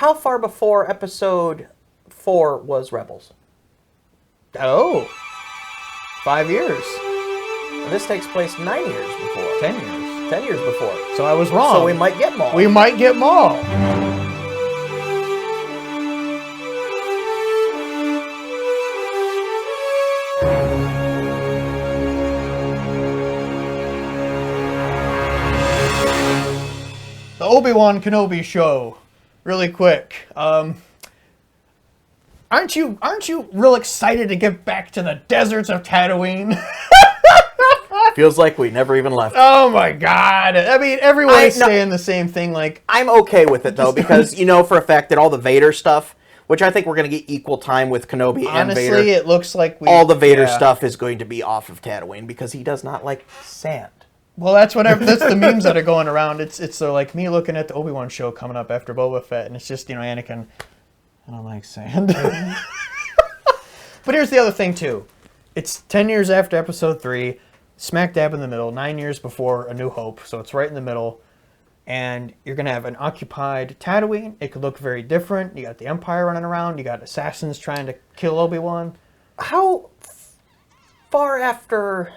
how far before episode 4 was Rebels? Oh, 5 years. And this takes place 9 years before. 10 years. 10 years before. So I was wrong. So we might get Maul. We might get Maul. The Obi-Wan Kenobi show, really quick. Aren't you real excited to get back to the deserts of Tatooine? Feels like we never even left. Oh my god! I mean, everyone's saying the same thing. Like, I'm okay with it though, because you know for a fact that all the Vader stuff, which I think we're going to get equal time with Kenobi and Vader. Honestly, it looks like all the Vader stuff is going to be off of Tatooine because he does not like sand. Well, that's the memes that are going around. It's like me looking at the Obi-Wan show coming up after Boba Fett, and it's just, you know, Anakin, I don't like sand. But here's the other thing, too. It's 10 years after Episode 3, smack dab in the middle, 9 years before A New Hope, so it's right in the middle, and you're going to have an occupied Tatooine. It could look very different. You got the Empire running around. You got assassins trying to kill Obi-Wan. How far after...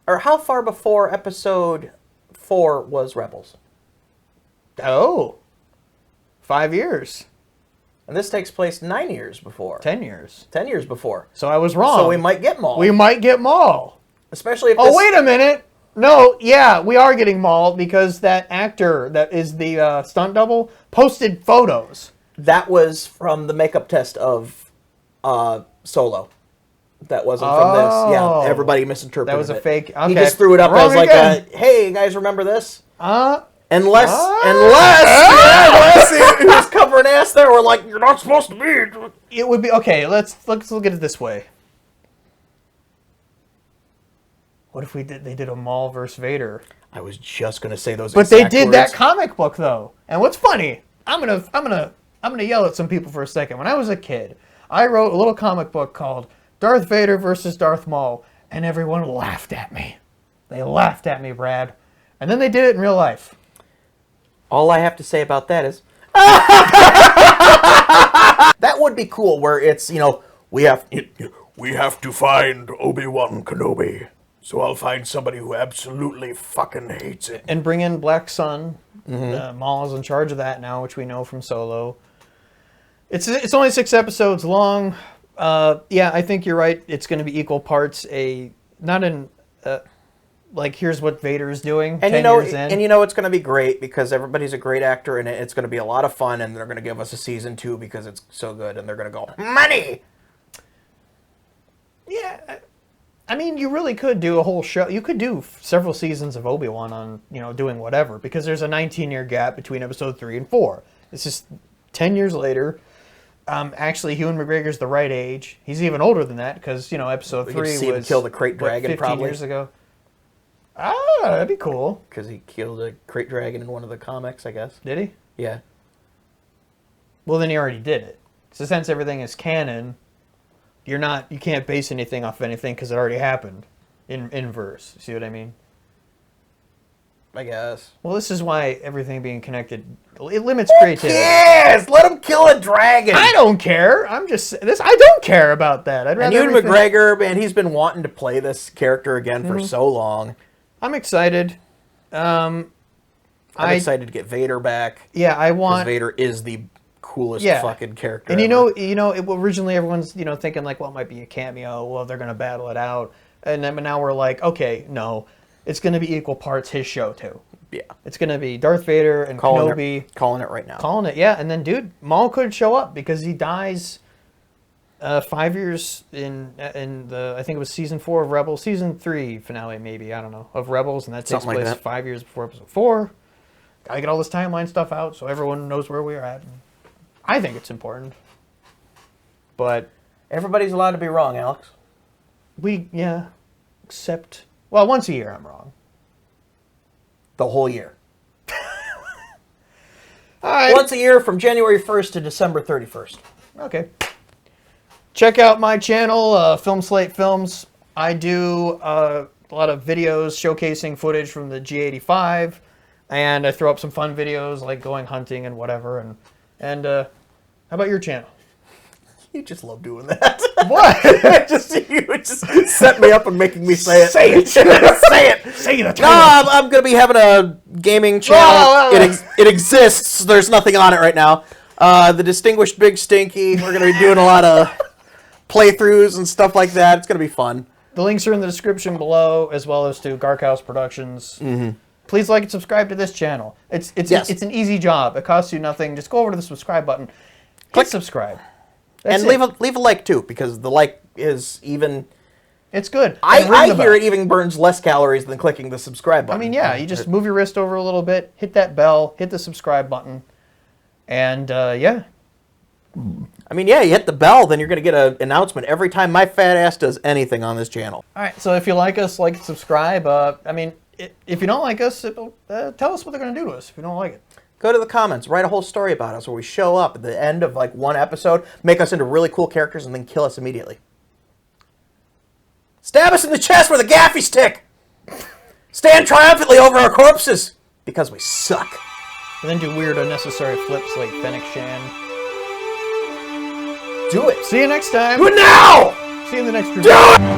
Or how far before Episode 4 was Rebels? Oh, 5 years. And this takes place 9 years before. 10 years. 10 years before. So I was wrong. So we might get Maul. We might get Maul. Especially if Oh, wait a minute. No, yeah, we are getting Maul because that actor that is the stunt double posted photos. That was from the makeup test of Solo. That wasn't from this. Yeah, everybody misinterpreted it. That was a fake. Okay. He just threw it up as like a, hey, guys, remember this? Unless he was covering ass there, we're like, you're not supposed to be. It would be, okay, let's look at it this way. What if they did a Maul versus Vader? I was just gonna say those. But they did that comic book though. And what's funny? I'm gonna yell at some people for a second. When I was a kid, I wrote a little comic book called Darth Vader versus Darth Maul, and everyone laughed at me. They laughed at me, Brad. And then they did it in real life. All I have to say about that is that would be cool. Where it's, you know, we have to find Obi-Wan Kenobi. So I'll find somebody who absolutely fucking hates it. And bring in Black Sun. Maul is in charge of that now, which we know from Solo. It's only 6 episodes long. Yeah, I think you're right. It's going to be equal parts like here's what Vader is doing. And 10 years in. And you know it's going to be great because everybody's a great actor in it. It's going to be a lot of fun, and they're going to give us a season 2 because it's so good, and they're going to go money. Yeah. I mean, you really could do a whole show. You could do several seasons of Obi-Wan on, you know, doing whatever, because there's a 19-year gap between Episode 3 and 4. It's just 10 years later. Actually, Ewan McGregor's the right age. He's even older than that, because, you know, Episode 3 was... see him kill the Krayt Dragon, 15 probably. years ago. Ah, that'd be cool. Because he killed a Krayt Dragon in one of the comics, I guess. Did he? Yeah. Well, then he already did it. So since everything is canon... You can't base anything off of anything because it already happened in verse. See what I mean? I guess. Well, this is why everything being connected, it limits creativity. Yes, let him kill a dragon. I don't care. I don't care about that. And Ewan McGregor, man, he's been wanting to play this character again for so long. I'm excited. I'm excited to get Vader back. Yeah, I want. Because Vader is the coolest fucking character. And originally everyone's thinking like, well, it might be a cameo. Well, they're gonna battle it out, and then now we're like, okay, no, it's gonna be equal parts his show too. Yeah, it's gonna be Darth Vader and Kenobi. Calling it right now. Calling it, yeah. And then, dude, Maul could show up because he dies 5 years in the, I think it was season 4 of Rebels, season 3 finale maybe, I don't know, of Rebels, and that takes place 5 years before Episode 4. Gotta get all this timeline stuff out so everyone knows where we are at. I think it's important. But everybody's allowed to be wrong, Alex. Except, well, once a year I'm wrong. The whole year. All right. Once a year from January 1st to December 31st. Okay. Check out my channel, Film Slate Films. I do a lot of videos showcasing footage from the G85, and I throw up some fun videos like going hunting and whatever, and And how about your channel? You just love doing that. What? You just set me up and making me say it. Say it. Say it. Say the No, I'm going to be having a gaming channel. It exists. There's nothing on it right now. The Distinguished Big Stinky. We're going to be doing a lot of playthroughs and stuff like that. It's going to be fun. The links are in the description below, as well as to Garke House Productions. Mm-hmm. Please like and subscribe to this channel. It's an easy job. It costs you nothing. Just go over to the subscribe button. Click subscribe. That's and leave a like too, because the like is even. It's good. I hear it even burns less calories than clicking the subscribe button. I mean, yeah, you just move your wrist over a little bit, hit that bell, hit the subscribe button, and yeah. I mean, yeah, you hit the bell, then you're going to get an announcement every time my fat ass does anything on this channel. All right, so if you like us, like and subscribe. I mean, if you don't like us, tell us what they're going to do to us if you don't like it. Go to the comments, write a whole story about us where we show up at the end of like one episode, make us into really cool characters, and then kill us immediately. Stab us in the chest with a gaffy stick! Stand triumphantly over our corpses! Because we suck. And then do weird unnecessary flips like Fennec Shan. Do it! See you next time! Do it now! See you in the next review. Do it!